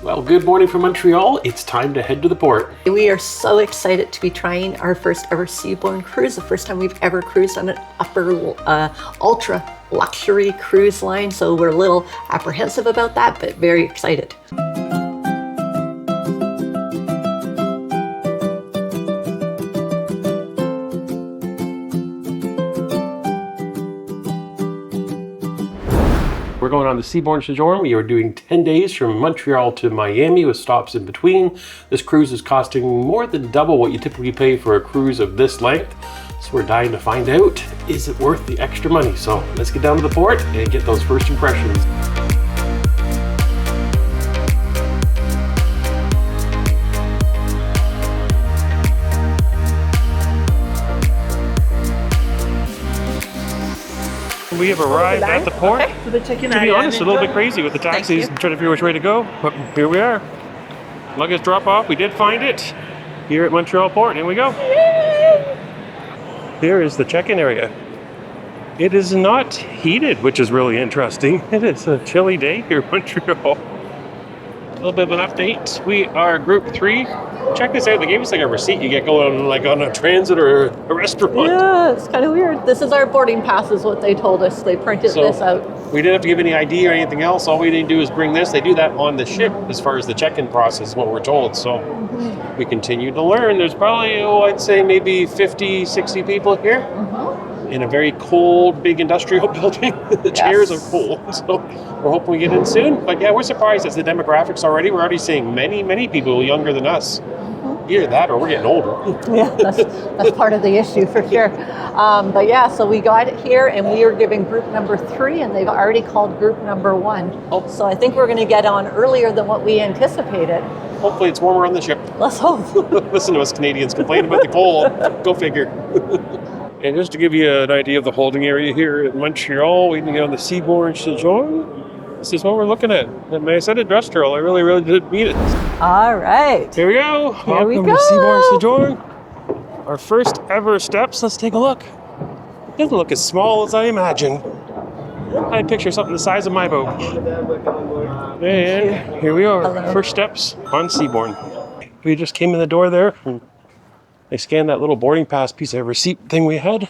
Well, good morning from Montreal. It's time to head to the port. We are so excited to be trying our first ever Seabourn cruise, the first time we've ever cruised on an ultra luxury cruise line. So we're a little apprehensive about that, but very excited. We're going on the Seabourn Sojourn. We are doing 10 days from Montreal to Miami with stops in between. This cruise is costing more than double what you typically pay for a cruise of this length. So we're dying to find out, is it worth the extra money? So let's get down to the port and get those first impressions. We have arrived at the port. Okay. To be honest, a little bit crazy with the taxis and trying to figure which way to go, but here we are. Luggage drop off, we did find it here at Montreal Port. Here we go. Here is the check-in area. It is not heated, which is really interesting. It is a chilly day here in Montreal. A little bit of an update. We are group 3. Check this out. They gave us like a receipt you get going like on a transit or a restaurant. Yeah, it's kind of weird. This is our boarding pass is what they told us. They printed this out. We didn't have to give any ID or anything else. All we need to do is bring this. They do that on the ship as far as the check-in process, what we're told. So we continue to learn. There's probably, I'd say maybe 50, 60 people here. In a very cold, big industrial building. The chairs are cold, so we're hoping we get in soon. But yeah, we're surprised as the demographics already. We're already seeing many people younger than us. Either that or we're getting older. Yeah, that's part of the issue for sure. But yeah, so we got it here and we are given group number 3 and they've already called group number 1. Oh. So I think we're going to get on earlier than what we anticipated. Hopefully it's warmer on the ship. Let's hope. Listen to us Canadians complain about the cold. Go figure. And just to give you an idea of the holding area here in Montreal, we can get on the Seabourn Sojourn. This is what we're looking at. And I said industrial, I really did mean it. All right. Here we go. Here we Welcome go. to Seabourn Sojourn. Our first ever steps. Let's take a look. It doesn't look as small as I imagined. I picture something the size of my boat. And here we are. Hello. First steps on Seabourn. We just came in the door there. They scanned that little boarding pass piece of receipt thing we had,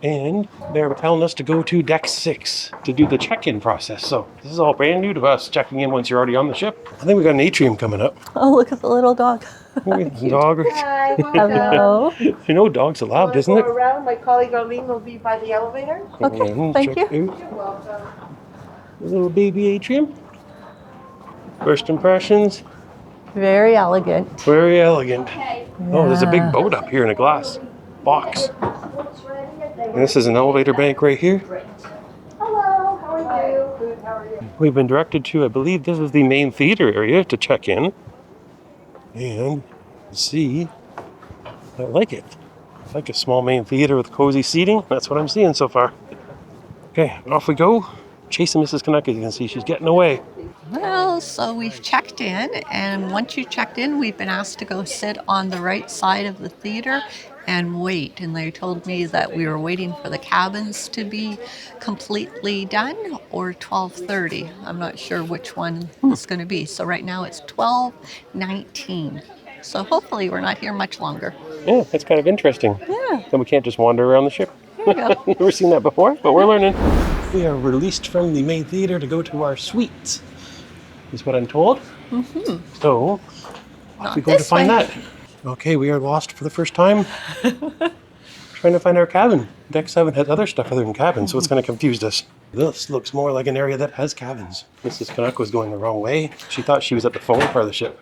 and they were telling us to go to deck 6 to do the check-in process. So this is all brand new to us, checking in once you're already on the ship. I think we got an atrium coming up. Oh, look at the little dog. Dog. Hi, Hello. You know dogs are loud, isn't it? Go around. My colleague Arlene will be by the elevator. Okay, And thank check you. out You're welcome. the little baby atrium. First impressions, Very elegant. very elegant. Okay. Oh, there's a big boat up here in a glass box. What's ready? And this is an elevator bank right here. Hello. How are you? Good. How are you? We've been directed to, I believe this is the main theater area to check in. And see, I like it. I like a small main theater with cozy seating. That's what I'm seeing so far. Okay, off we go. Chasing Mrs. Canucks, you can see she's getting away. Well, so we've checked in, and once you checked in, we've been asked to go sit on the right side of the theater and wait. And they told me that we were waiting for the cabins to be completely done or 12:30. I'm not sure which one it's going to be. So right now it's 12:19. So hopefully we're not here much longer. Yeah, that's kind of interesting. Yeah. Then we can't just wander around the ship. There you go. Never seen that before, but we're learning. We are released from the main theater to go to our suites, is what I'm told. So, off we go to this find way. that. Okay, we are lost for the first time. Trying to find our cabin. Deck 7 has other stuff other than cabins, so it's kind of confused us. This looks more like an area that has cabins. Mrs. Canuck was going the wrong way. She thought she was at the forward part of the ship.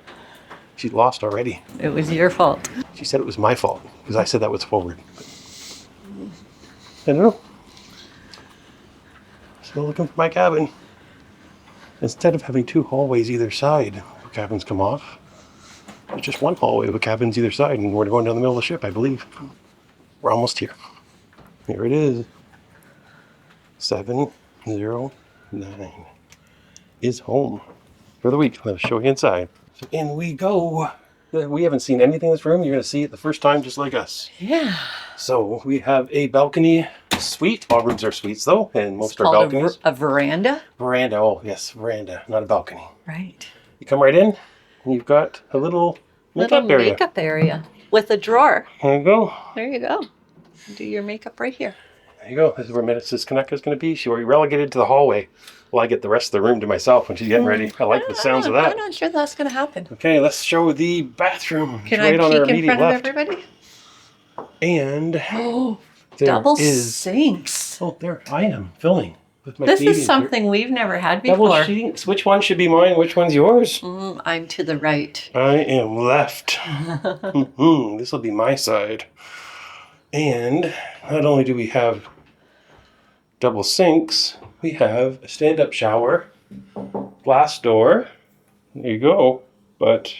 She's lost already. It was your fault. She said it was my fault because I said that was forward. I don't know. Still looking for my cabin. Instead of having 2 hallways either side where cabins come off, there's just 1 hallway with cabins either side, and we're going down the middle of the ship, I believe. We're almost here. Here it is. 709 is home for the week. Let's show you inside. So in we go. We haven't seen anything in this room. You're going to see it the first time just like us. Yeah. So we have a balcony suite. All rooms are suites though, and most are balconies. A veranda. Veranda, oh yes, veranda, not a balcony. Right. You come right in, and you've got a little makeup area. Makeup area with a drawer. There you go. There you go. Do your makeup right here. There you go. This is where Mrs. Canucks is going to be. She already relegated to the hallway. Well, I get the rest of the room to myself when she's getting ready. I like the sounds of that. I'm not sure that's going to happen. Okay, let's show the bathroom. Can It's right I on our peek in immediate front left. of everybody? And Oh, there double is. sinks. Oh, there I am filling with my This baby. is something we've never had Double before. sinks. Which one should be mine? Which one's yours? I'm to the right. I am left. This will be my side. And not only do we have double sinks, we have a stand-up shower, glass door. There you go. But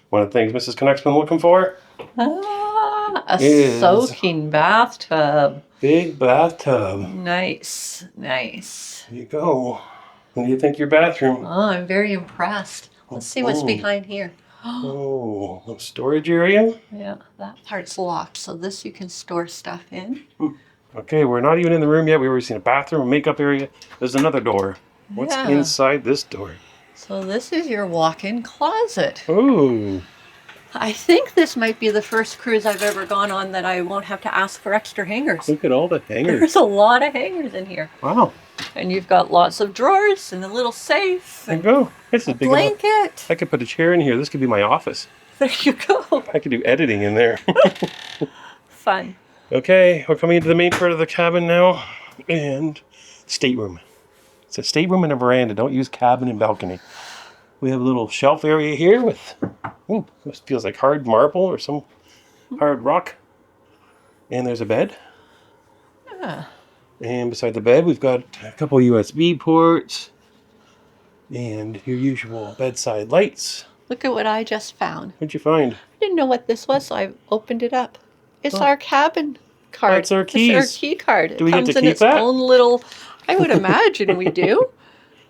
one of the things Mrs. Canuck's been looking for, A is soaking bathtub. big bathtub. Nice, nice. There you go. What do you think your bathroom? Oh, I'm very impressed. Let's see what's Oh. behind here. Oh, little storage area. Yeah, that part's locked, so this you can store stuff in. Okay, we're not even in the room yet. We've already seen a bathroom, a makeup area. There's another door. What's Yeah. inside this door? So this is your walk-in closet. Oh, I think this might be the first cruise I've ever gone on that I won't have to ask for extra hangers. look at all the hangers. There's a lot of hangers in here. Wow. And you've got lots of drawers and a little safe There you and go. This is a big enough. blanket. I could put a chair in here. This could be my office. There you go. I could do editing in there. Fun. Okay, we're coming into the main part of the cabin now. And stateroom. It's a stateroom and a veranda. Don't use cabin and balcony. We have a little shelf area here with, this feels like hard marble or some hard rock. And there's a bed. Yeah. And beside the bed, we've got a couple USB ports and your usual bedside lights. Look at what I just found. What'd you find? I didn't know what this was, so I opened it up. It's our cabin card. That's our It's keys. our key card. Do we It get comes to in keep its that? own little, I would imagine we do.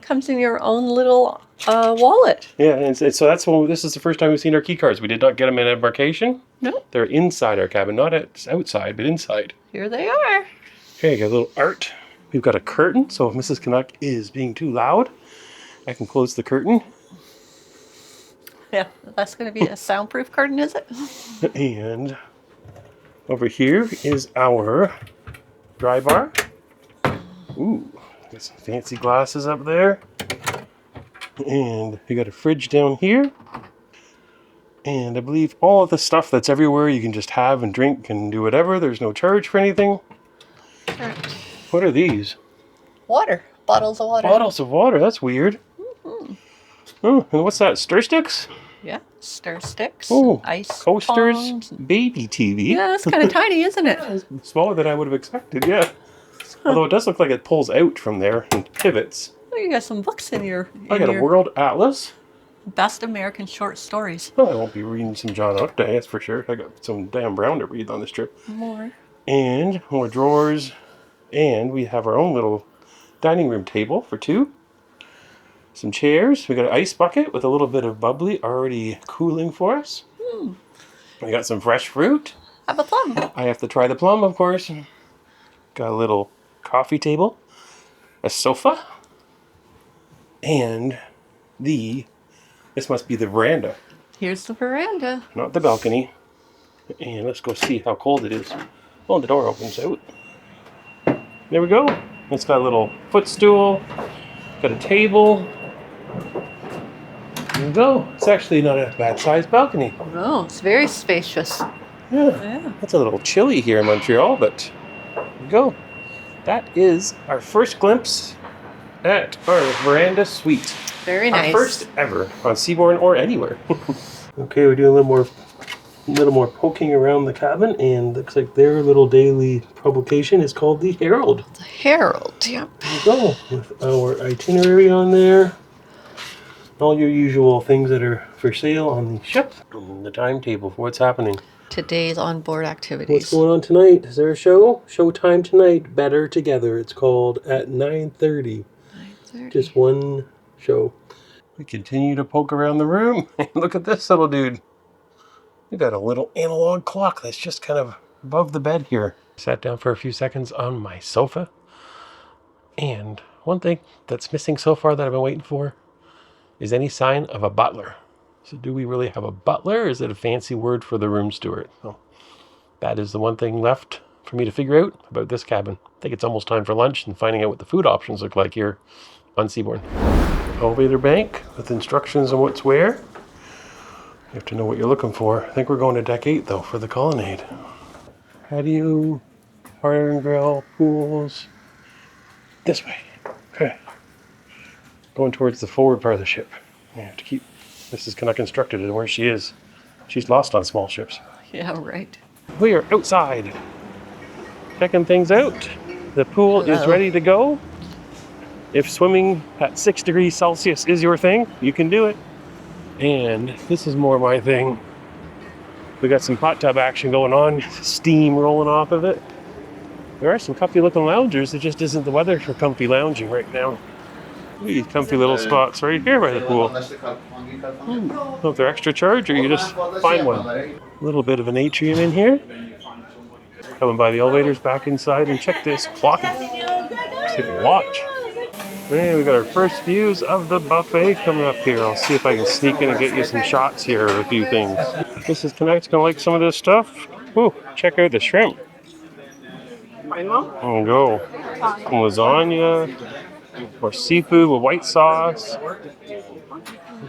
Comes in your own little wallet. Yeah, and so that's when this is the first time we've seen our key cards. We did not get them in embarkation. No, They're inside our cabin, not outside, but inside. here they are. Okay, got a little art. We've got a curtain, so if Mrs. Canuck is being too loud, I can close the curtain. Yeah, that's going to be a soundproof curtain, is it? And over here is our dry bar. Ooh, got some fancy glasses up there. And we got a fridge down here. And I believe all of the stuff that's everywhere you can just have and drink and do whatever. There's no charge for anything. Right. What are these? Water. Bottles of water. Bottles of water. That's weird. Oh, and what's that? Stir sticks? Yeah, stir sticks. Oh, ice coasters. bombs. Baby TV. Yeah, that's kind of tiny, isn't it? Smaller than I would have expected, yeah. Although it does look like it pulls out from there and pivots. Oh, you got some books in your, I got a world atlas. best American short stories. Well, I won't be reading some John Updike, that's for sure. I got some Dan Brown to read on this trip. More. And more drawers. And we have our own little dining room table for two. Some chairs. We got an ice bucket with a little bit of bubbly already cooling for us. We got some fresh fruit. Have a plum. I have to try the plum, of course. Got a little coffee table, a sofa, and this must be the veranda, Here's the veranda. not the balcony. And let's go see how cold it is. Oh, the door opens out. There we go. It's got a little footstool, got a table. There we go. It's actually not a bad sized balcony. Oh, it's very spacious. Yeah. Yeah. It's a little chilly here in Montreal, but there we go. That is our first glimpse at our Veranda Suite. Very Our nice. first ever on Seabourn or anywhere. Okay, we're doing a little more poking around the cabin, and looks like their little daily publication is called the Herald. The Herald, yep. There we go, with our itinerary on there. All your usual things that are for sale on the ship. And the timetable for what's happening. Today's onboard activities. What's going on tonight? Is there a show? Showtime tonight. Better Together. It's called at 9:30. 9:30. Just one show. We continue to poke around the room. Look at this little dude. We got a little analog clock that's just kind of above the bed here. Sat down for a few seconds on my sofa. And one thing that's missing so far that I've been waiting for is any sign of a butler. So do we really have a butler, or is it a fancy word for the room steward? Well, that is the one thing left for me to figure out about this cabin. I think it's almost time for lunch and finding out what the food options look like here on Seabourn. Elevator bank with instructions on what's where. You have to know what you're looking for. I think we're going to deck 8 though for the colonnade. Patio, fire and grill, pools. This way. Okay. Going towards the forward part of the ship. You have to keep Mrs. Canuck instructed in where she is. She's lost on small ships. Yeah, right. We are outside, checking things out. The pool is ready to go. If swimming at 6 degrees Celsius is your thing, you can do it. And this is more my thing. We got some hot tub action going on, steam rolling off of it. There are some comfy looking loungers. It just isn't the weather for comfy lounging right now. These comfy little spots right here by the pool. Know if they're extra charge or you just find one. A little bit of an atrium in here. Coming by the elevators back inside and check this clock. Take a watch. Man, we got our first views of the buffet coming up here. I'll see if I can sneak in and get you some shots here of a few things. Mrs. Canuck's gonna like some of this stuff. Ooh, check out the shrimp. There you go. Lasagna or seafood with white sauce.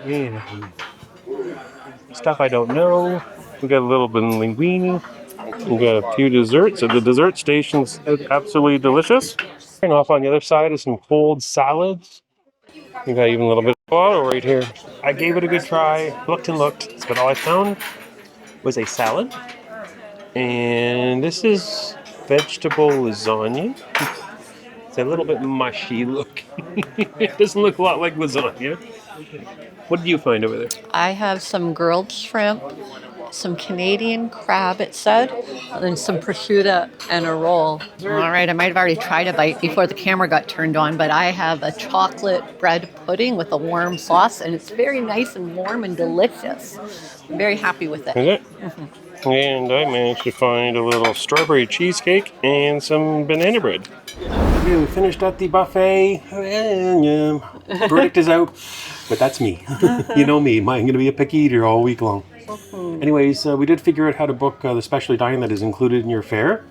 And stuff I don't know. We got a little bit of linguine. We got a few desserts. So the dessert station's absolutely delicious. And off on the other side is some cold salads. We got even a little bit of bottle right here. I gave it a good try. Looked and looked, but all I found was a salad. And this is vegetable lasagna. It's a little bit mushy looking. It doesn't look a lot like lasagna. What did you find over there? I have some grilled shrimp, some Canadian crab, it said, and then some prosciutto and a roll. All right, I might have already tried a bite before the camera got turned on, but I have a chocolate bread pudding with a warm sauce, and it's very nice and warm and delicious. I'm very happy with it. Is it? Mm-hmm. And I managed to find a little strawberry cheesecake and some banana bread. Okay, we finished at the buffet. Verdict is out, but that's me. You know me. I'm going to be a picky eater all week long. Anyways, we did figure out how to book the specialty dining that is included in your fare.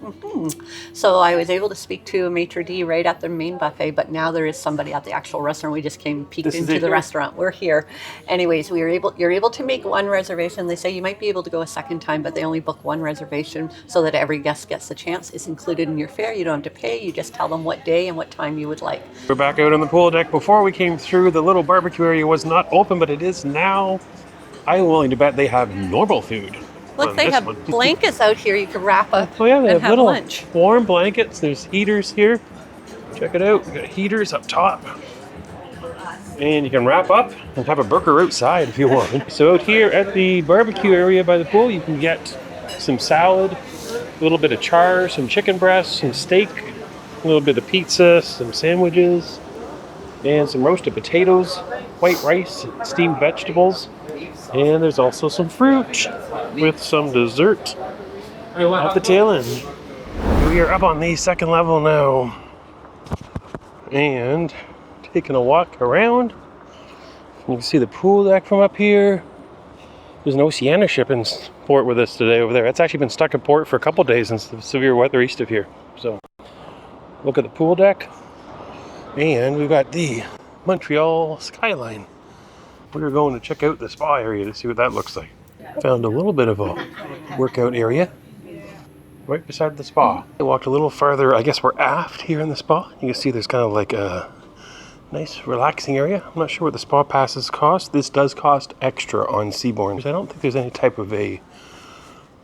So I was able to speak to a maitre d' right at the main buffet, but now there is somebody at the actual restaurant. We just peeked into the restaurant. We're here. Anyways, you're able to make one reservation. They say you might be able to go a second time, but they only book one reservation so that every guest gets the chance. It's included in your fare. You don't have to pay. You just tell them what day and what time you would like. We're back out on the pool deck. Before we came through, the little barbecue area was not open, but it is now. I'm willing to bet they have normal food. Look, they have blankets out here you can wrap up they and have have little lunch. Warm blankets. There's heaters here. Check it out. We got heaters up top. And you can wrap up and have a burger outside if you want. So out here at the barbecue area by the pool, you can get some salad, a little bit of char, some chicken breast, some steak, a little bit of pizza, some sandwiches, and some roasted potatoes, white rice, steamed vegetables. And there's also some fruit with some dessert at the tail end. We are up on the second level now and taking a walk around. You can see the pool deck from up here. There's an Oceania ship in port with us today over there. It's actually been stuck in port for a couple days since the severe weather east of here. So look at the pool deck. And we've got the Montreal skyline. We're going to check out the spa area to see what that looks like. Found a little bit of a workout area right beside the spa. I walked a little farther. I guess we're aft here in the spa. You can see there's kind of like a nice relaxing area. I'm not sure what the spa passes cost. This does cost extra on Seabourn. I don't think there's any type of a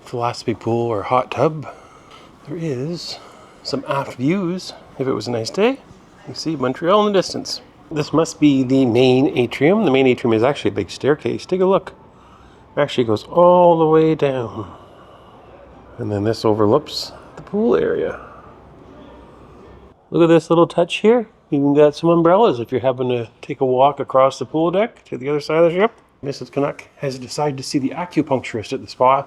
philosophy pool or hot tub. There is some aft views if it was a nice day. You can see Montreal in the distance. This must be the main atrium. The main atrium is actually a big staircase. Take a look. It actually goes all the way down. And then this overlooks the pool area. Look at this little touch here. You even got some umbrellas if you're having to take a walk across the pool deck to the other side of the ship. Mrs. Canuck has decided to see the acupuncturist at the spa.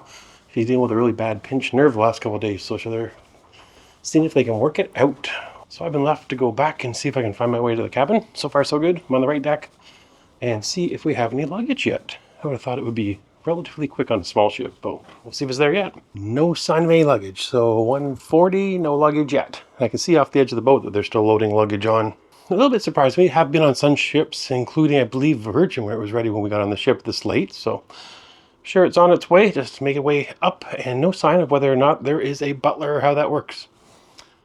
She's dealing with a really bad pinched nerve the last couple of days, so they're seeing if they can work it out. So I've been left to go back and see if I can find my way to the cabin. So far, so good. I'm on the right deck. and see if we have any luggage yet. I would have thought it would be relatively quick on a small ship, but we'll see if it's there yet. No sign of any luggage. So 1:40, no luggage yet. I can see off the edge of the boat that they're still loading luggage on. A little bit surprised. We have been on some ships, including, I believe, Virgin, where it was ready when we got on the ship this late. So sure, it's on its way, just to make its way up, and no sign of whether or not there is a butler or how that works.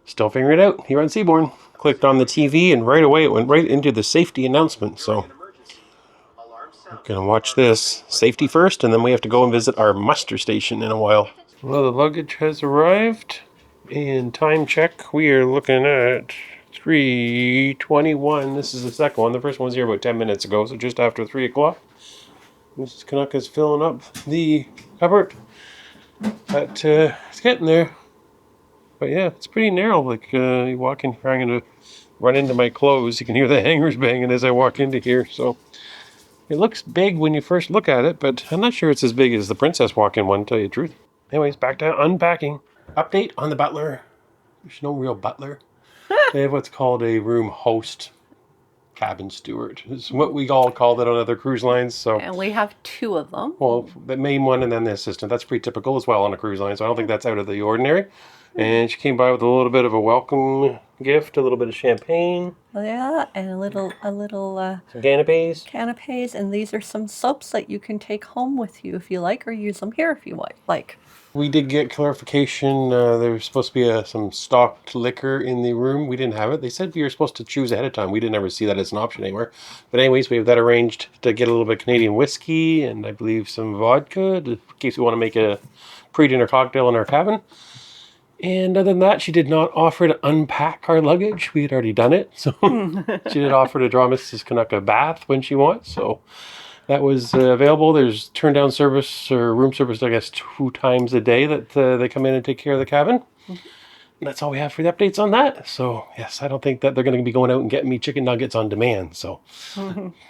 Still figuring it out here on Seabourn. Clicked on the TV, and right away it went right into the safety announcement. So I'm gonna watch this. Safety first, and then we have to go and visit our muster station in a while. Well, the luggage has arrived. And time check, we are looking at 3:21. This is the second one. The first one was here about 10 minutes ago, so just after 3 o'clock. Mrs. Canucks is filling up the cupboard. But it's getting there. But yeah, it's pretty narrow. Like you walk in here, I'm going to run into my clothes. You can hear the hangers banging as I walk into here. So it looks big when you first look at it, but I'm not sure it's as big as the Princess walk-in one, to tell you the truth. Anyways, back to unpacking. Update on the butler. There's no real butler. They have what's called a room host, cabin steward. It's what we all call it on other cruise lines. So, And we have 2 of them. well, the main one and then the assistant. That's pretty typical as well on a cruise line. So I don't think that's out of the ordinary. And she came by with a little bit of a welcome gift, a little bit of champagne, Yeah, and a little some canapes. canapes, and these are some soaps that you can take home with you if you like, or use them here if you like. We did get clarification. There was supposed to be some stocked liquor in the room. We didn't have it. They said we were supposed to choose ahead of time. We didn't ever see that as an option anywhere. But anyways, we have that arranged to get a little bit of Canadian whiskey and I believe some vodka in case we want to make a pre-dinner cocktail in our cabin. And other than that, she did not offer to unpack our luggage. We had already done it. So she did offer to draw Mrs. Canuck a bath when she wants. So that was available. There's turn down service or room service, I guess, 2 times a day that they come in and take care of the cabin. And that's all we have for the updates on that. So yes, I don't think that they're going to be going out and getting me chicken nuggets on demand. So,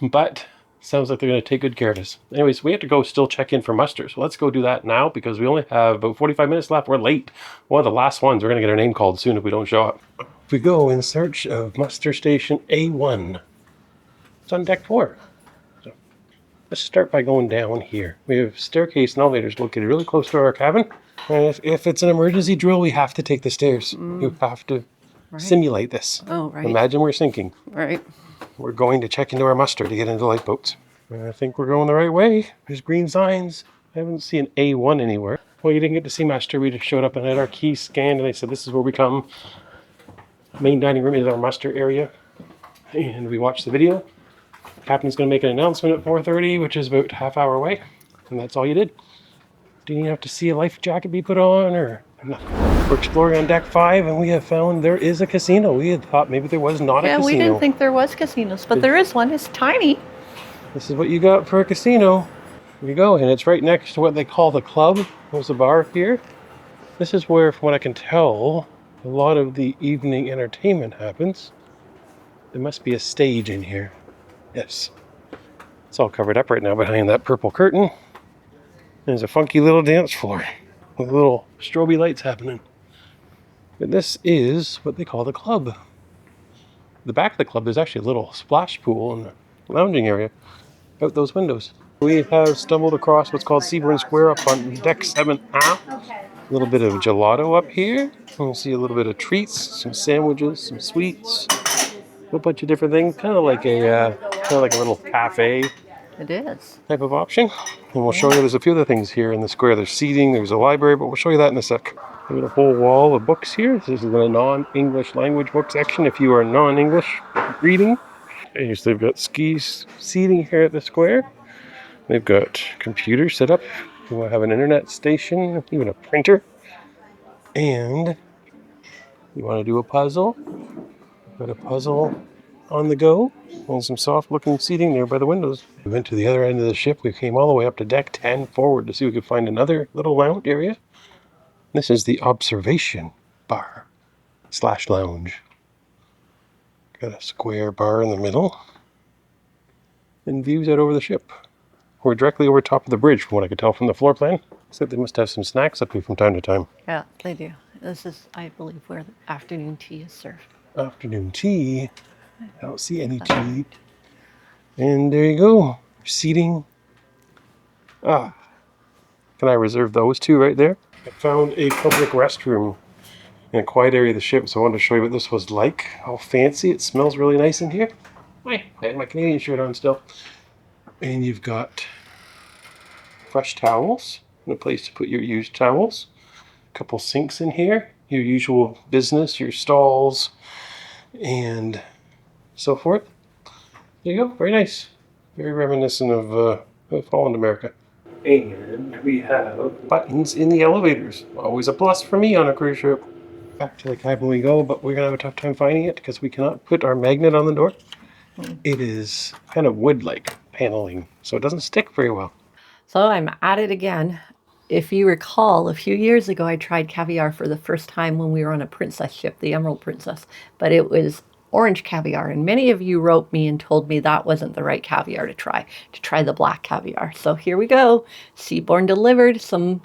but sounds like they're going to take good care of us. Anyways, we have to go still check in for muster. So let's go do that now because we only have about 45 minutes left. We're late. One of the last ones. We're going to get our name called soon if we don't show up. We go in search of muster station A1. It's on deck 4. So let's start by going down here. We have staircase and elevators located really close to our cabin. And if it's an emergency drill, we have to take the stairs. You have to simulate this. Oh, right. Imagine we're sinking. Right. We're going to check into our muster to get into lifeboats. I think we're going the right way. There's green signs. I haven't seen A1 anywhere. Well, you didn't get to see muster. We just showed up and had our keys scanned, and they said, this is where we come. Main dining room is our muster area. And we watched the video. Captain's going to make an announcement at 4:30, which is about half hour away. And that's all you did. Didn't you have to see a life jacket be put on or nothing? We're exploring on deck 5, and we have found there is a casino. We had thought maybe there was not a casino. Yeah, we didn't think there was casinos, but there is one. It's tiny. This is what you got for a casino. Here you go, and it's right next to what they call the club. There's a bar here. This is where, from what I can tell, a lot of the evening entertainment happens. There must be a stage in here. Yes. It's all covered up right now behind that purple curtain. There's a funky little dance floor with little strobe lights happening. But this is what they call the club. The back of the club, there's actually a little splash pool and a lounging area out those windows. We have stumbled across what's called Seabourn Square up on deck 7A. A little bit of gelato up here. We'll see a little bit of treats, some sandwiches, some sweets, a whole bunch of different things. Kind of like a little cafe It is. type of option. And we'll show you there's a few other things here in the square. There's seating, there's a library, but we'll show you that in a sec. We've got a whole wall of books here. This is the non-English language book section if you are non-English reading. And so they've got seating here at the square. They've got computers set up. We'll have an internet station, even a printer. And you want to do a puzzle? Got a puzzle on the go. And some soft-looking seating there by the windows. We went to the other end of the ship. We came all the way up to deck 10 forward to see if we could find another little lounge area. This is the observation bar / lounge. Got a square bar in the middle. And views out over the ship. We're directly over top of the bridge from what I could tell from the floor plan. Except they must have some snacks up here from time to time. Yeah, they do. This is, I believe, where the afternoon tea is served. Afternoon tea. I don't see any tea. And there you go. Seating. Ah, can I reserve those two right there? I found a public restroom in a quiet area of the ship, so I wanted to show you what this was like. How fancy. It smells really nice in here. I had my Canadian shirt on still. And you've got fresh towels and a place to put your used towels. A couple sinks in here. Your usual business, your stalls, and so forth. There you go. Very nice. Very reminiscent of Holland, America. And we have buttons in the elevators. Always a plus for me on a cruise ship. Back to the cabin we go, but we're going to have a tough time finding it because we cannot put our magnet on the door. It is kind of wood-like paneling, so it doesn't stick very well. So I'm at it again. If you recall, a few years ago, I tried caviar for the first time when we were on a princess ship, the Emerald Princess, but it was orange caviar. And many of you wrote me and told me that wasn't the right caviar to try the black caviar. So here we go. Seabourn delivered some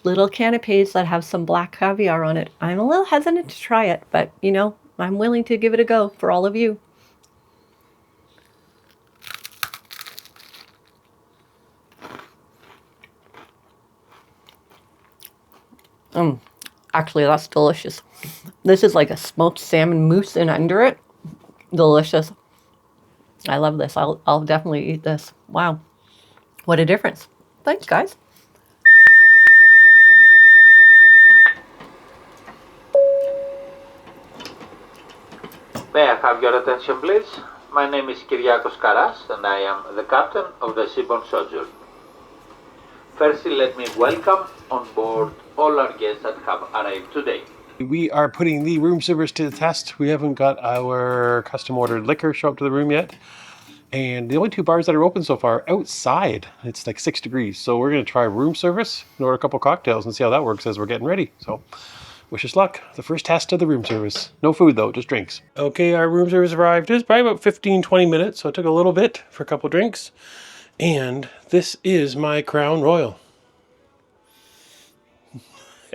little canapes that have some black caviar on it. I'm a little hesitant to try it, but you know, I'm willing to give it a go for all of you. Actually, that's delicious. This is like a smoked salmon mousse in under it. Delicious. I love this. I'll definitely eat this. Wow. What a difference. Thanks, guys. May I have your attention, please? My name is Kyriakos Karas, and I am the captain of the Seabourn Sojourn. Firstly, let me welcome on board all our guests that have arrived today. We are putting the room service to the test. We haven't got our custom ordered liquor show up to the room yet. And the only two bars that are open so far are outside. It's like 6 degrees. So we're going to try room service and order a couple cocktails and see how that works as we're getting ready. So wish us luck. The first test of the room service. No food though, just drinks. Okay, our room service arrived. It was probably about 15-20 minutes. So it took a little bit for a couple drinks. And this is my Crown Royal.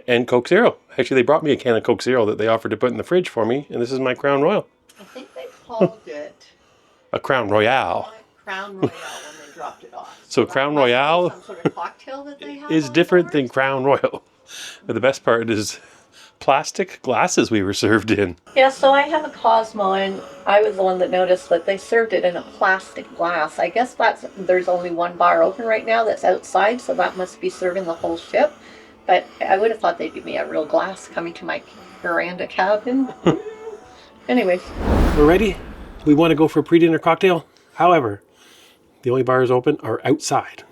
And Coke Zero. Actually, they brought me a can of Coke Zero that they offered to put in the fridge for me. And this is my Crown Royal. I think they called it A Crown Royale. Crown Royale when they dropped it off. So Crown Royale some sort of cocktail that they have is different than Crown Royal. But the best part is plastic glasses we were served in. Yeah, so I have a Cosmo, and I was the one that noticed that they served it in a plastic glass. I guess there's only one bar open right now that's outside, so that must be serving the whole ship. But I would have thought they'd give me a real glass coming to my veranda cabin. Anyways. We're ready. We want to go for a pre-dinner cocktail. However, the only bars open are outside.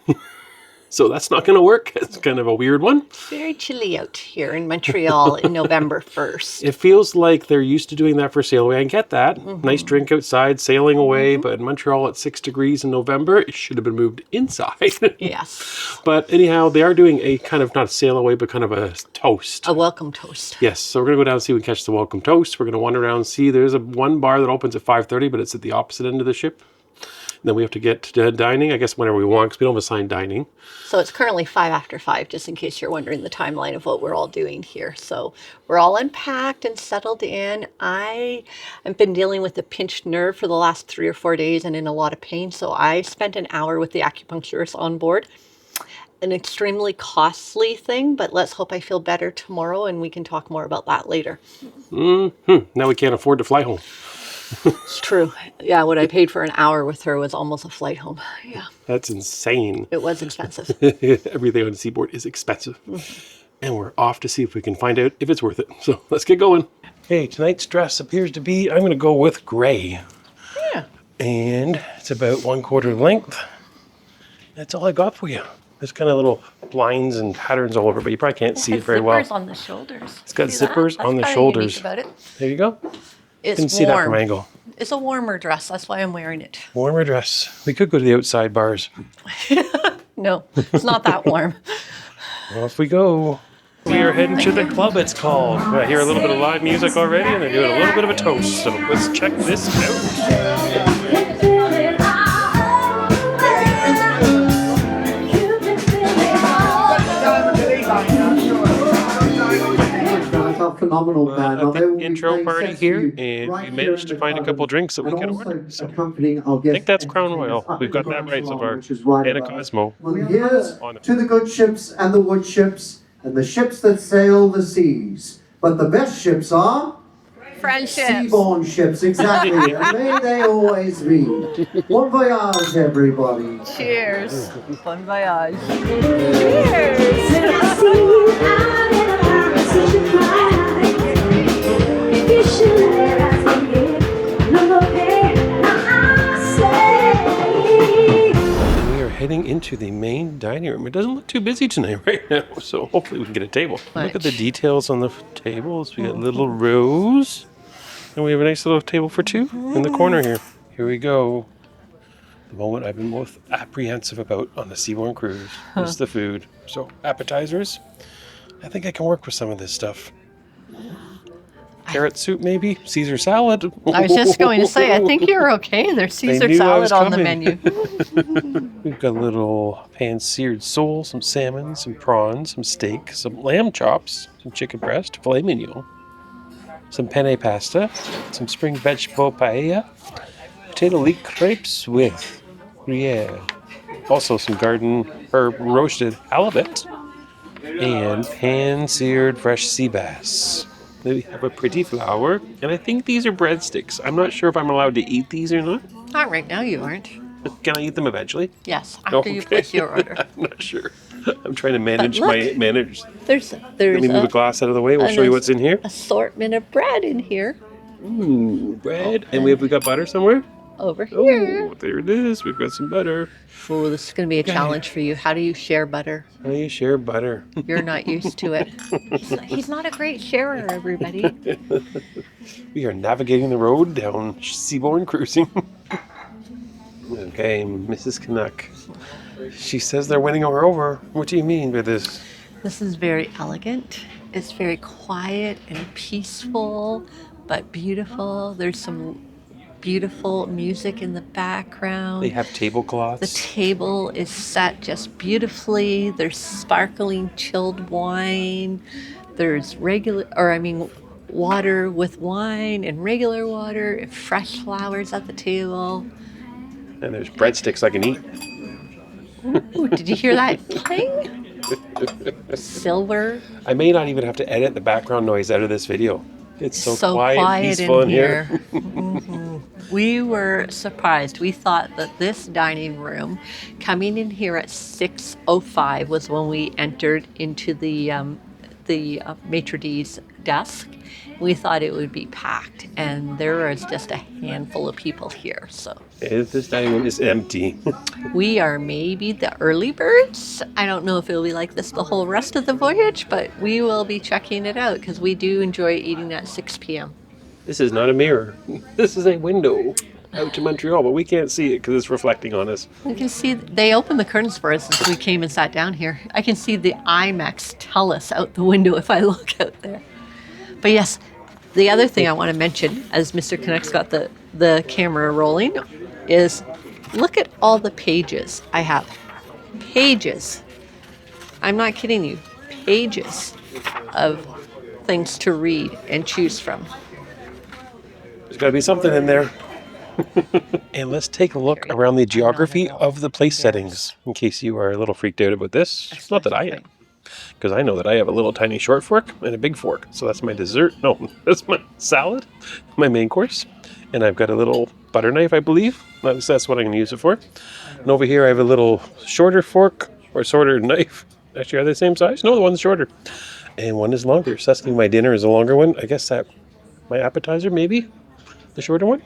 So that's not going to work. It's kind of a weird one. It's very chilly out here in Montreal in November 1st. It feels like they're used to doing that for sail away. I get that. Mm-hmm. Nice drink outside, sailing away. Mm-hmm. But in Montreal at 6 degrees in November, it should have been moved inside. Yes. But anyhow, they are doing a kind of, not a sail away, but kind of a toast. A welcome toast. Yes. So we're going to go down and see if we can catch the welcome toast. We're going to wander around and see. There's one bar that opens at 5:30, but it's at the opposite end of the ship. Then we have to get to dining, I guess, whenever we want, because we don't have assigned dining. So it's currently 5 after 5, just in case you're wondering the timeline of what we're all doing here. So we're all unpacked and settled in. I have been dealing with a pinched nerve for the last 3 or 4 days and in a lot of pain. So I spent an hour with the acupuncturist on board. An extremely costly thing, but let's hope I feel better tomorrow and we can talk more about that later. Mm-hmm. Now we can't afford to fly home. It's true. Yeah, what I paid for an hour with her was almost a flight home. Yeah. That's insane. It was expensive. Everything on Seaboard is expensive. Mm-hmm. And we're off to see if we can find out if it's worth it. So let's get going. Okay, tonight's dress appears to be, I'm going to go with gray. Yeah. And it's about 1/4 length. That's all I got for you. There's kind of little blinds and patterns all over, but you probably can't see it very well. Zippers on the shoulders. It's got zippers on the shoulders. About it. There you go. It's Couldn't see that from angle. It's a warmer dress. That's why I'm wearing it. Warmer dress. We could go to the outside bars. No, it's not that warm. Off we go. We are heading to the club, it's called. I hear a little bit of live music already, and they're doing a little bit of a toast. So let's check this out. From phenomenal band. Now, At they the will be intro playing party sets for here, you and right we here managed in to the find a club, couple drinks that we and can also order. So accompanying our I guest think that's Crown entertainers Royal. up We've in the got that grand right so salon, far. which is right And a above us. Cosmo. Well, here's On it. to the good ships and the wood ships and the ships that sail the seas. But the best ships are Friendships. Seabourn ships, exactly. And may they always be. Bon voyage, everybody. Cheers. Bon voyage. We are heading into the main dining room. It doesn't look too busy tonight right now, so hopefully we can get a table. Look at the details on the tables. We got little rows, and we have a nice little table for two in the corner here. Here we go. The moment I've been most apprehensive about on the Seabourn cruise is the food. So appetizers, I think I can work with some of this stuff. Carrot soup, maybe? Caesar salad. I was just going to say, I think you're okay. There's Caesar knew I was salad on the coming. menu. We've got a little pan-seared sole, some salmon, some prawns, some steak, some lamb chops, some chicken breast, filet mignon, some penne pasta, some spring vegetable paella, potato leek crepes with Gruyere, also some garden herb roasted halibut, and pan-seared fresh sea bass. Then we have a pretty flower, and I think these are breadsticks. I'm not sure if I'm allowed to eat these or not. Not right now, you aren't. Can I eat them eventually? Yes, after you place your order. I'm not sure. I'm trying to manage look. my manage. There's Let me move a glass out of the way. We'll show you what's in here. assortment of bread in here. Ooh, bread. And we got butter somewhere? Over here. Oh, there it is. We've got some butter. Oh, this is going to be a challenge for you. How do you share butter? How do you share butter? You're not used to it. He's not a great sharer, everybody. We are navigating the road down Seabourn cruising. Okay, Mrs. Canuck. She says they're winning her over. What do you mean by this? This is very elegant. It's very quiet and peaceful, but beautiful. There's some beautiful music in the background. They have The tablecloths. table is set just beautifully. There's sparkling chilled wine. There's water with wine and regular water and fresh flowers at the table. And there's breadsticks I can eat. Ooh, did you hear that cling? Silver. I may not even have to edit the background noise out of this video. It's so quiet and in peaceful in here. Mhm. We were surprised. We thought that this dining room, coming in here at 6:05, was when we entered into the maitre d's desk. We thought it would be packed, and there is just a handful of people here. So This dining room is empty. we are maybe the early birds. I don't know if it'll be like this the whole rest of the voyage, but we will be checking it out because we do enjoy eating at 6 p.m. This is not a mirror. This is a window out to Montreal, but we can't see it because it's reflecting on us. You can see they opened the curtains for us as we came and sat down here. I can see the IMAX TELUS out the window if I look out there. But yes, the other thing I want to mention, as Mr. Canucks got the camera rolling, is look at all the pages I have. Pages. I'm not kidding you. Pages of things to read and choose from. There's got to be something in there. And let's take a look around the geography of the place settings, in case you are a little freaked out about this. It's not that I am, because I know that I have a little tiny short fork and a big fork. So that's my dessert. No, that's my salad, my main course. And I've got a little butter knife, I believe. That's what I'm going to use it for. And over here I have a little shorter fork, or shorter knife. Actually, are they the same size? No, the one's shorter. And one is longer. So that's my dinner is a longer one. I guess that my appetizer, maybe the shorter one.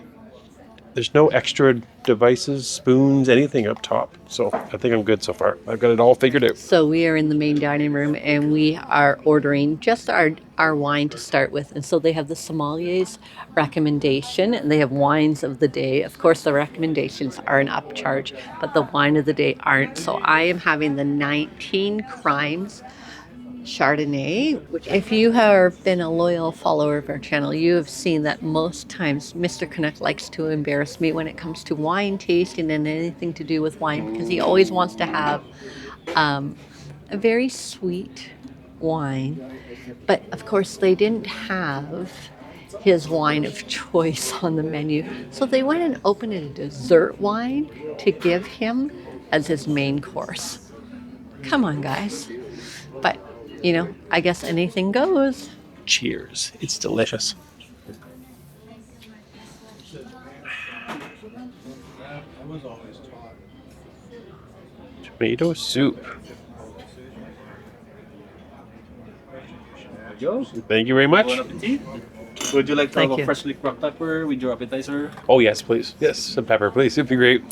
There's no extra devices, spoons, anything up top. So I think I'm good so far. I've got it all figured out. So we are in the main dining room and we are ordering just our wine to start with. And so they have the sommelier's recommendation and they have wines of the day. Of course, the recommendations are an upcharge, but the wine of the day aren't. So I am having the 19 Crimes Chardonnay, which if you have been a loyal follower of our channel, you have seen that most times Mr. Canuck likes to embarrass me when it comes to wine tasting and anything to do with wine because he always wants to have a very sweet wine. But of course, they didn't have his wine of choice on the menu. So they went and opened a dessert wine to give him as his main course. Come on, guys. But, I guess anything goes. Cheers. It's delicious. Tomato soup. Thank you very much. Bon appetit. Would you like to Thank have you. a freshly cropped pepper with your appetizer? Oh, yes, please. Yes, some pepper, please. It'd be great.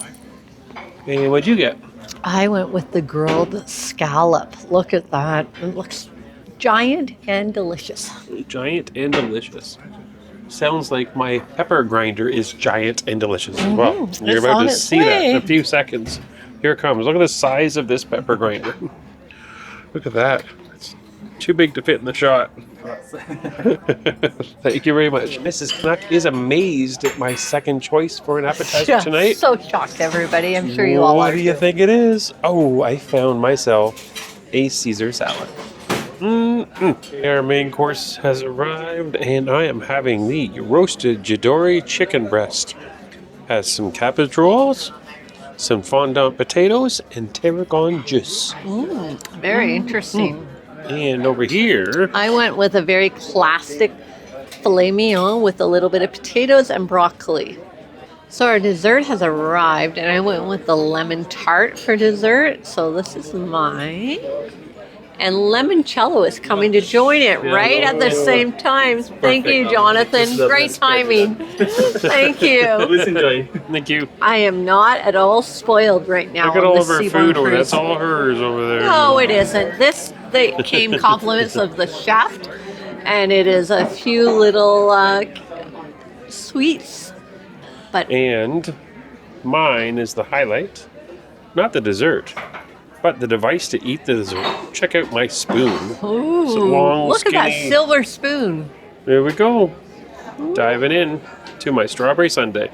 And what'd you get? I went with the grilled scallop. Look at that. It looks giant and delicious. Giant and delicious. Sounds like my pepper grinder is giant and delicious as well. It's You're about on to its see that in way. a few seconds. Here it comes. Look at the size of this pepper grinder. Look at that. It's too big to fit in the shot. Thank you very much. Mrs. Canuck is amazed at my second choice for an appetizer tonight. So shocked, everybody. I'm sure you all What are. do you think it is? Oh, I found myself a Caesar salad. Our main course has arrived, and I am having the roasted Jidori chicken breast. Has some cabbage rolls, some fondant potatoes, and tarragon juice. Very interesting. And over here, I went with a very classic filet mignon with a little bit of potatoes and broccoli. So our dessert has arrived, and I went with the lemon tart for dessert. So this is mine. And limoncello is coming to join it right at the same time. Thank you, Jonathan. Great timing. Thank you. Please enjoy. thank you. I am not at all spoiled right now. Look at on all the of our Seabourn food over there. cruise. That's all hers over there. No, it isn't. They came compliments of the chef, and it is a few little sweets. But And mine is the highlight. Not the dessert, but the device to eat the dessert. Check out my spoon. ooh, It's a long, look at that skinny- silver spoon. There we go. Diving in to my strawberry sundae.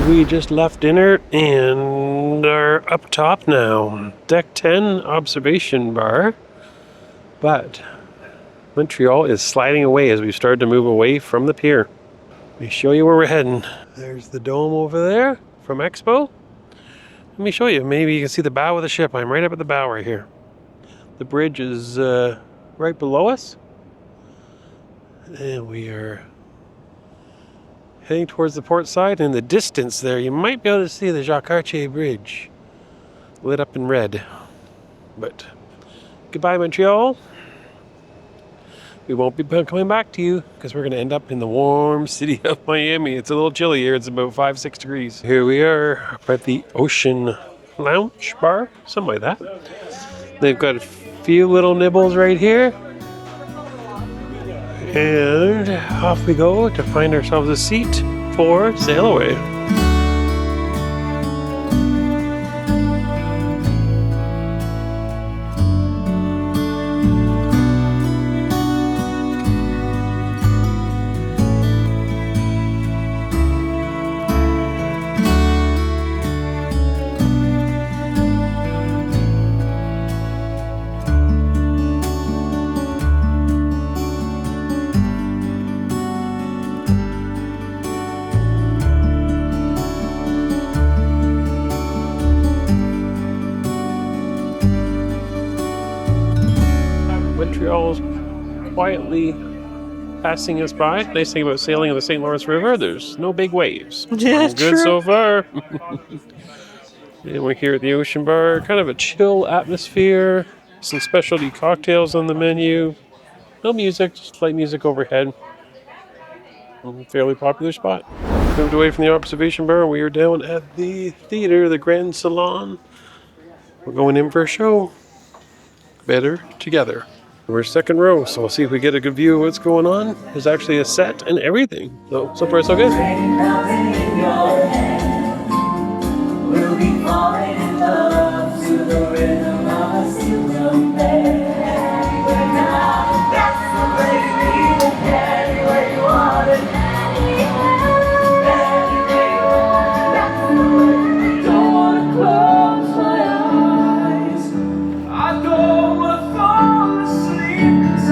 We just left dinner and are up top now. Deck 10 observation bar. But Montreal is sliding away as we've started to move away from the pier. Let me show you where we're heading. There's the dome over there from Expo. Let me show you. Maybe you can see the bow of the ship. I'm right up at the bow right here. The bridge is right below us. And we are heading towards the port side. In the distance there, you might be able to see the Jacques Cartier Bridge lit up in red. But goodbye, Montreal. We won't be coming back to you because we're going to end up in the warm city of Miami. It's a little chilly here. It's about 5-6 degrees. Here we are up at the Ocean Lounge Bar, something like that. They've got a few little nibbles right here. And off we go to find ourselves a seat for sail away. Montreal's quietly passing us by. Nice thing about sailing on the St. Lawrence River, there's no big waves. Yeah, All good true. so far. And we're here at the Ocean Bar. Kind of a chill atmosphere. Some specialty cocktails on the menu. No music, just light music overhead. Fairly popular spot. Moved away from the observation bar. We are down at the theater, the Grand Salon. We're going in for a show. Better together. We're second row, so we'll see if we get a good view of what's going on. There's actually a set and everything. So far so good. We'll be falling in love to the rhythm of a steel bed. That's the way you need it, anyway you want it. That's the way. Don't wanna close my eyes. I don't wanna fall asleep.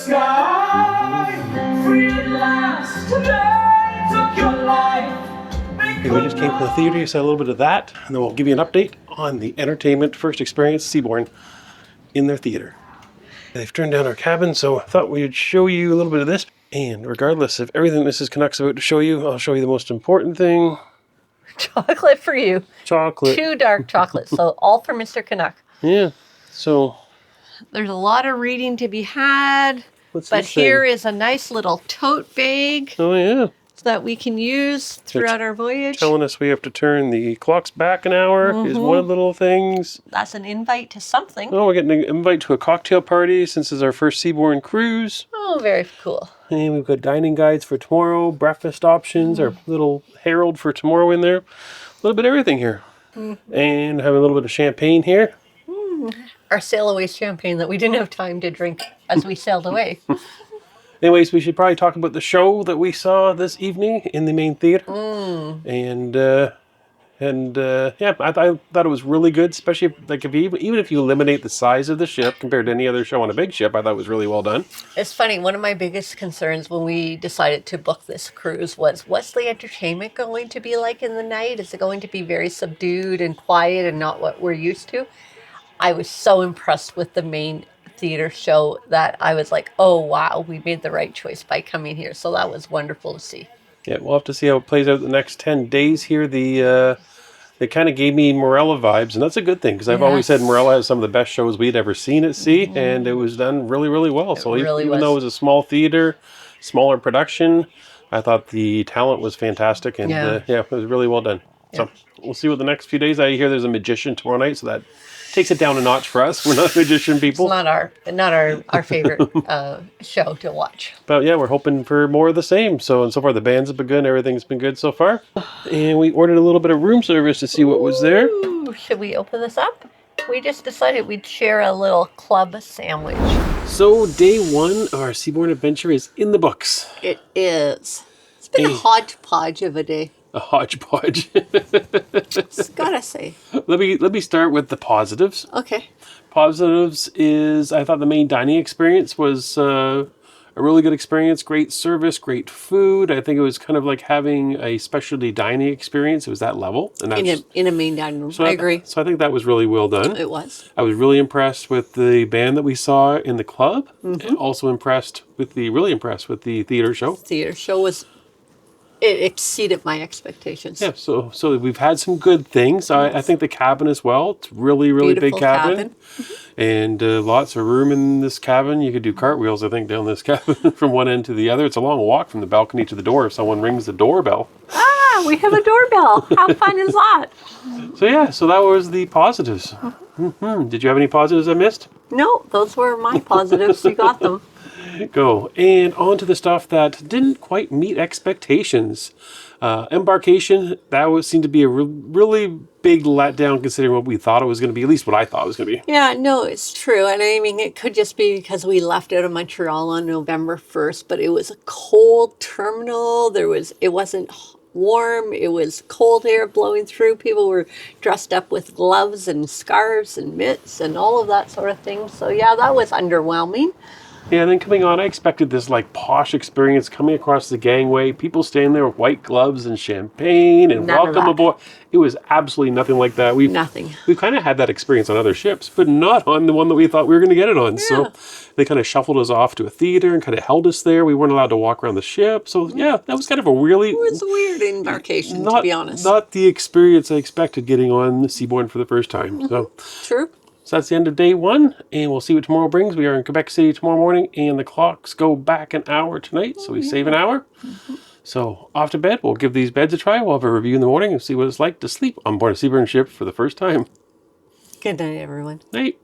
sky. Free at last, today took your life. Okay, we just came from the theater, you saw a little bit of that, and then we'll give you an update on the entertainment first experience Seabourn in their theater. They've turned down our cabin, so I thought we'd show you a little bit of this. And regardless of everything Mrs. Canucks about to show you, I'll show you the most important thing. Chocolate for you. Chocolate. 2 dark chocolates. So all for Mr. Canuck. Yeah. So There's a lot of reading to be had. what's But this thing? here is a nice little tote bag Oh yeah. that we can use throughout our voyage. Telling us we have to turn the clocks back an hour is one of the little things. That's an invite to something. Oh, we're getting an invite to a cocktail party since it's our first Seabourn cruise. Oh, very cool. And we've got dining guides for tomorrow, breakfast options, our little herald for tomorrow in there. A little bit of everything here. And have a little bit of champagne here. Our sail away champagne that we didn't have time to drink as we sailed away. Anyways, we should probably talk about the show that we saw this evening in the main theater. Yeah, I thought it was really good, especially even if you eliminate the size of the ship compared to any other show on a big ship. I thought it was really well done. It's funny, one of my biggest concerns when we decided to book this cruise was, what's the entertainment going to be like in the night? Is it going to be very subdued and quiet and not what we're used to? I was so impressed with the main theater show that I was like, oh wow, we made the right choice by coming here. So that was wonderful to see. Yeah, we'll have to see how it plays out the next 10 days here. It kind of gave me Morella vibes, and that's a good thing because I've always said Morella has some of the best shows we'd ever seen at sea, and it was done really, really well. So really even though it was a small theater, smaller production, I thought the talent was fantastic, and it was really well done. So we'll see what the next few days. I hear there's a magician tomorrow night, so that takes it down a notch for us. We're not magician people. It's not our favorite show to watch. But yeah, we're hoping for more of the same. So far the bands have been good. Everything's been good so far. And we ordered a little bit of room service to see what was there. Ooh, should we open this up? We just decided we'd share a little club sandwich. So day 1 of our Seabourn adventure is in the books. It is. It's been a hodgepodge of a day. A hodgepodge. Just gotta say. Let me start with the positives. Okay. Positives is I thought the main dining experience was a really good experience. Great service, great food. I think it was kind of like having a specialty dining experience. It was that level. And In a main dining room. so I agree. So I think that was really well done. It was. I was really impressed with the band that we saw in the club. Also really impressed with the theater show. Theater show was. It exceeded my expectations. Yeah, so we've had some good things. I think the cabin as well. It's really Beautiful big cabin. And lots of room in this cabin. You could do cartwheels, I think, down this cabin from one end to the other. It's a long walk from the balcony to the door if someone rings the doorbell. Ah, we have a doorbell. How fun is that? So that was the positives. Did you have any positives I missed? No, those were my positives. You got them. Go. And on to the stuff that didn't quite meet expectations. Embarkation, seemed to be a really big letdown considering what we thought it was going to be, at least what I thought it was going to be. Yeah, no, it's true. And I mean, it could just be because we left out of Montreal on November 1st, but it was a cold terminal. It wasn't warm. It was cold air blowing through. People were dressed up with gloves and scarves and mitts and all of that sort of thing. So yeah, that was underwhelming. Yeah, and then coming on, I expected this like posh experience coming across the gangway, people standing there with white gloves and champagne and welcome aboard. It was absolutely nothing like that. Nothing. We've kind of had that experience on other ships, but not on the one that we thought we were going to get it on. Yeah. So they kind of shuffled us off to a theater and kind of held us there. We weren't allowed to walk around the ship. So yeah, that was kind of a really... It was a weird embarkation, to be honest. Not the experience I expected getting on Seabourn for the first time. So True. So that's the end of day 1, and we'll see what tomorrow brings. We are in Quebec City tomorrow morning, and the clocks go back an hour tonight, so we save an hour. So off to bed. We'll give these beds a try. We'll have a review in the morning and see what it's like to sleep on board a Seabourn ship for the first time. Good night, everyone. Night.